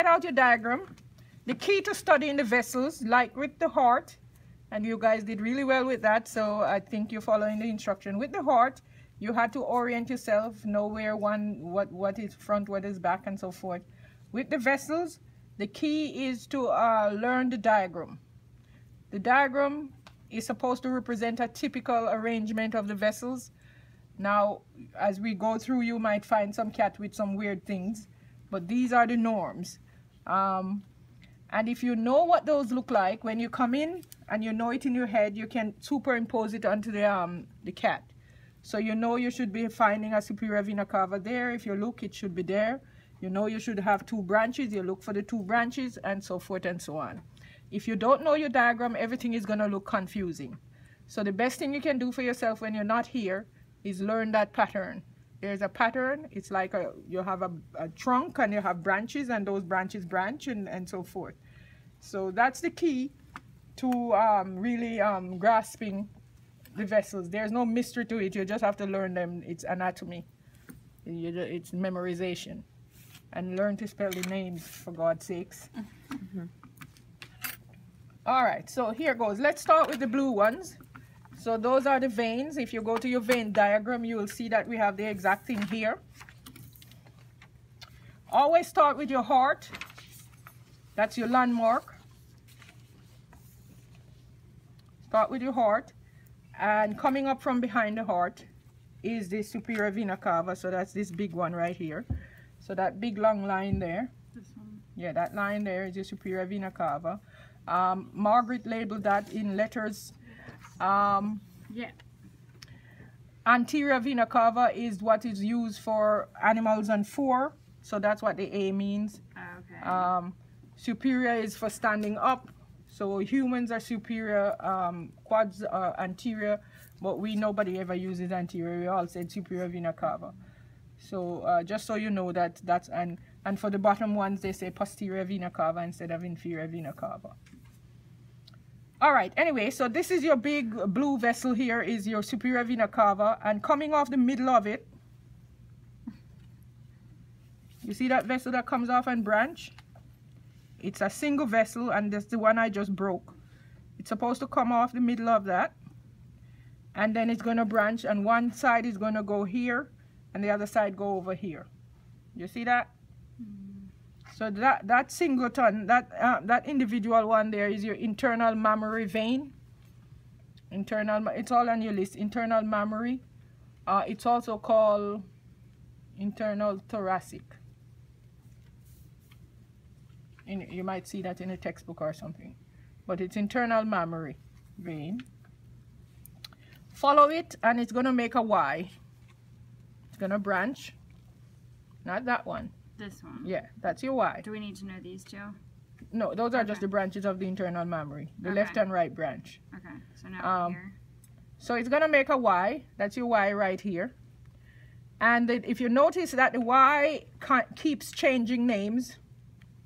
out your diagram. The key to studying the vessels, like with the heart, and you guys did really well with that, so I think you're following the instruction. With the heart, you had to orient yourself, know where what is front, what is back, and so forth. With the vessels, the key is to learn the diagram. The diagram is supposed to represent a typical arrangement of the vessels. Now, as we go through, you might find some cat with some weird things, but these are the norms. And if you know what those look like, when you come in and you know it in your head, you can superimpose it onto the cat. So you know you should be finding a superior vena cava there. If you look, it should be there. You know you should have 2 branches. You look for the 2 branches, and so forth and so on. If you don't know your diagram, everything is going to look confusing. So the best thing you can do for yourself when you're not here is learn that pattern. There's a pattern. It's like you have a trunk and you have branches, and those branches branch and so forth. So that's the key to really grasping the vessels. There's no mystery to it. You just have to learn them. It's anatomy. It's memorization. And learn to spell the names, for God's sakes. All right, so here goes. Let's start with the blue ones. So those are the veins. If you go to your vein diagram, you will see that we have the exact thing here. Always start with your heart. That's your landmark. Start with your heart. And coming up from behind the heart is the superior vena cava. So that's this big one right here. So that big long line there. This one. Yeah, that line there is your superior vena cava. Margaret labeled that in letters. Yeah. Anterior vena cava is what is used for animals on 4, so that's what the A means. Okay. Superior is for standing up, so humans are superior, quads are anterior, but nobody ever uses anterior. We all said superior vena cava. So just so you know that's and for the bottom ones they say posterior vena cava instead of inferior vena cava. All right, anyway, so this is your big blue vessel here, is your superior vena cava, and coming off the middle of it, you see that vessel that comes off and branch? It's a single vessel, and that's the one I just broke. It's supposed to come off the middle of that, and then it's going to branch, and one side is going to go here, and the other side go over here. You see that? So that singleton, that individual one there is your internal mammary vein. It's all on your list. Internal mammary. It's also called internal thoracic. You might see that in a textbook or something. But it's internal mammary vein. Follow it, and it's going to make a Y. It's going to branch. Not that one. This one. Yeah, that's your Y. Do we need to know these 2? No, those are just the branches of the internal mammary, the left and right branch. Okay, so now here. So it's going to make a Y. That's your Y right here. And if you notice that the Y keeps changing names,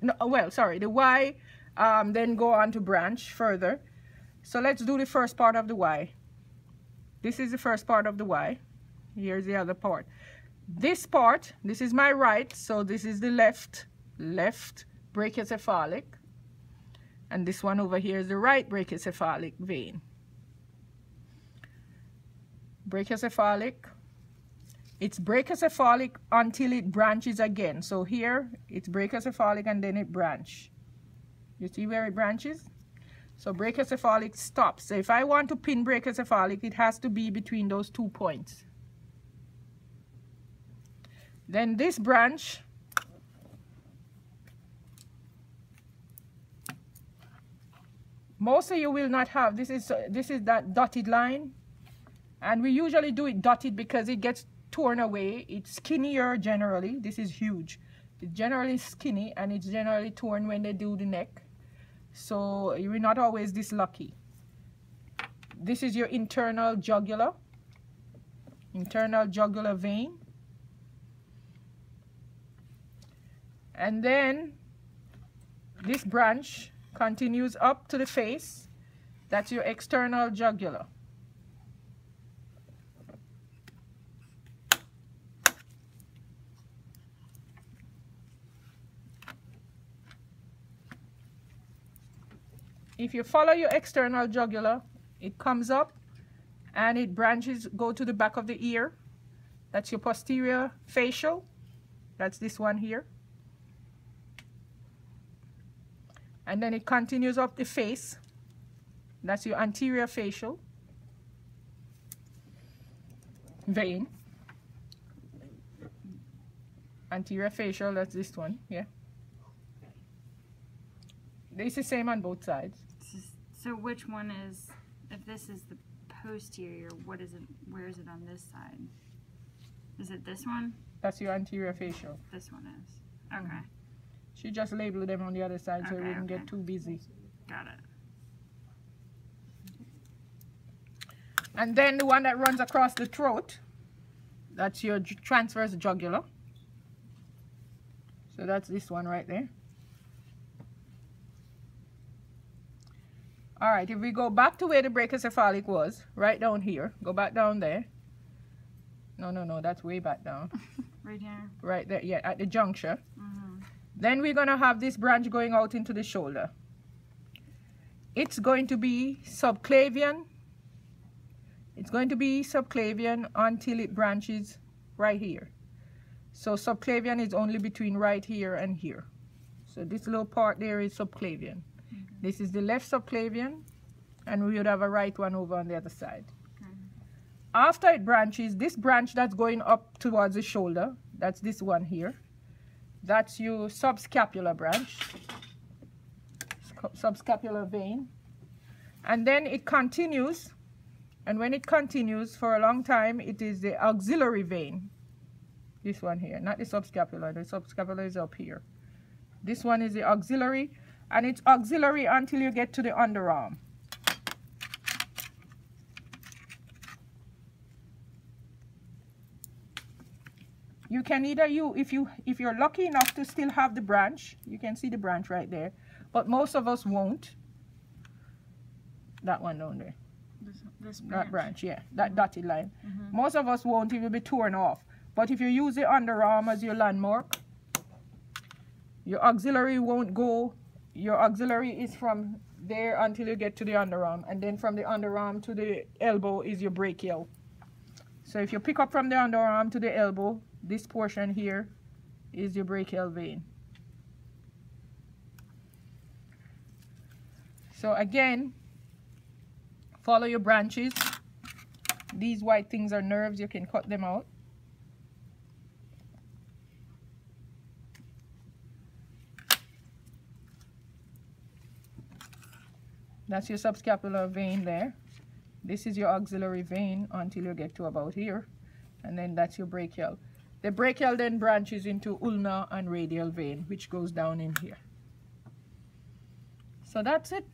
no, well, sorry, the Y then go on to branch further. So let's do the first part of the Y. This is the first part of the Y. Here's the other part. This part, this is my right, so this is the left brachiocephalic, and this one over here is the right brachiocephalic vein. Brachiocephalic, it's brachiocephalic until it branches again. So here it's brachiocephalic and then it branch. You see where it branches? So brachiocephalic stops. So if I want to pin brachiocephalic, it has to be between those 2 points. Then this branch, most of you will not have, this is that dotted line, and we usually do it dotted because it gets torn away. It's skinnier generally. This is huge. It's generally skinny, and it's generally torn when they do the neck. So you're not always this lucky. This is your internal jugular vein. And then this branch continues up to the face. That's your external jugular. if you follow your external jugular, it comes up and it branches, go to the back of the ear. That's your posterior facial. That's this one here. And then it continues up the face. That's your anterior facial vein. Anterior facial, that's this one, yeah. It's the same on both sides. So which one is, if this is the posterior, what is it, where is it on this side? Is it this one? That's your anterior facial. This one is. Okay. She just labeled them on the other side so it wouldn't get too busy. Got it. And then the one that runs across the throat, that's your transverse jugular. So that's this one right there. All right, if we go back to where the brachiocephalic was, right down here, go back down there. No, that's way back down. Right here? Right there, yeah, at the juncture. Then we're going to have this branch going out into the shoulder. It's going to be subclavian. It's going to be subclavian until it branches right here. So subclavian is only between right here and here. So this little part there is subclavian. This is the left subclavian, and we would have a right one over on the other side. After it branches, this branch that's going up towards the shoulder, that's this one here. That's your subscapular branch, subscapular vein. And then it continues, and when it continues for a long time, it is the axillary vein. This one here, not the subscapular. The subscapular is up here. This one is the axillary, and it's axillary until you get to the underarm. You can either if you're lucky enough to still have the branch, you can see the branch right there, but most of us won't. That one down there. This branch. That branch, yeah, that dotted line. Most of us won't, it will be torn off. But if you use the underarm as your landmark, your axillary won't go. Your axillary is from there until you get to the underarm, and then from the underarm to the elbow is your brachial. So if you pick up from the underarm to the elbow, this portion here is your brachial vein. So again, follow your branches. These white things are nerves, you can cut them out. That's your subscapular vein there. This is your axillary vein until you get to about here. And then that's your brachial. The brachial then branches into ulnar and radial vein, which goes down in here. So that's it.